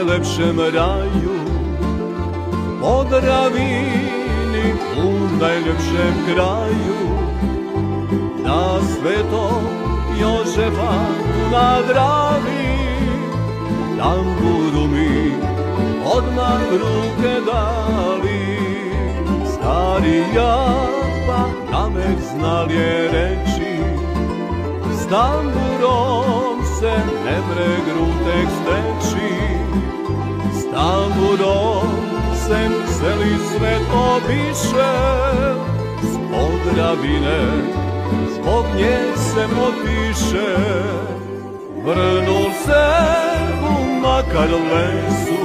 najlepšem raju, po Dravini u najljepšem kraju, na Svetog Jožefa na Dravi, tamburu mi odmah ruke dali. Stari japa namek znal je reći, s tamburom se ne mre grutek steći. S tamburom sem celi svet obiše, s Podravine zbog nje se motiše. Vrnul se u Makarlesu,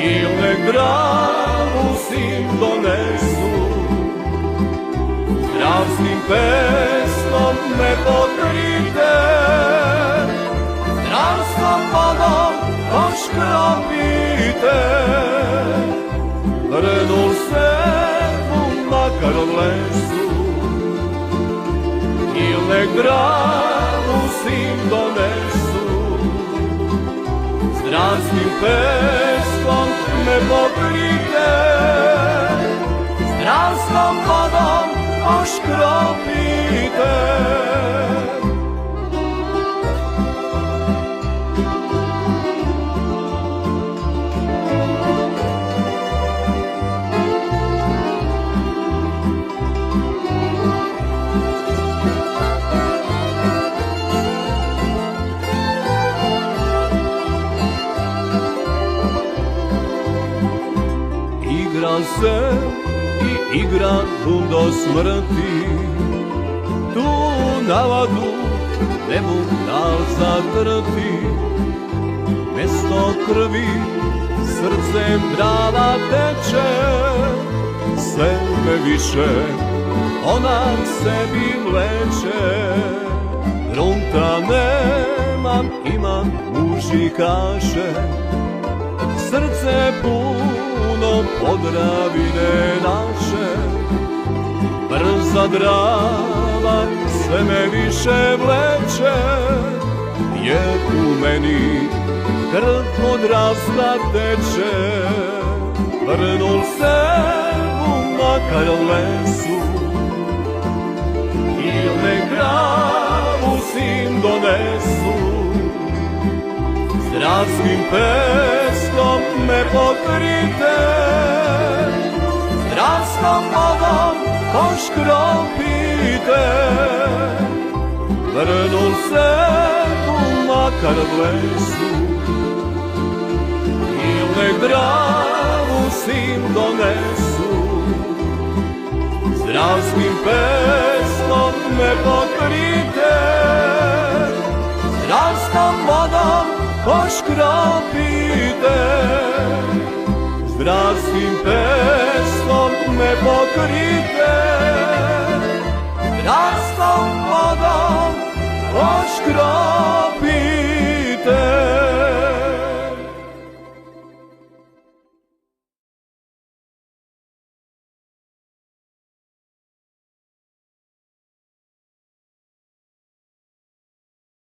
il nek Dravu sim donesu. Dravskim pesmom me pokrite, dravskom vodom oškropite. Vrnul se u Makarlesu, il nek Dravu sim donesu. S dravskim pesmom me pokrite, s dravskom vodom oškropite. Igra se i igra do smrti, tu navadu ne mogu dal zatrti. Mesto krvi srcem Drava teče, sve me više ona sebi vleče. Grunta nemam, imam muži kaže, srce puno Podravine naše. Brza Drava sve me više vleče, jer u meni krv podravska teče. Vrnul se u Makarlesu, il nek Dravu sim donesu. S dravskim pesmom me pokrite, s dravskom vodom oškropite. Vrnul se u Makarlesu, il nek Dravu sim donesu. S dravskim pesmom me pokrite, s dravskom vodom oškropite. S dravskim pesmom me pokrite,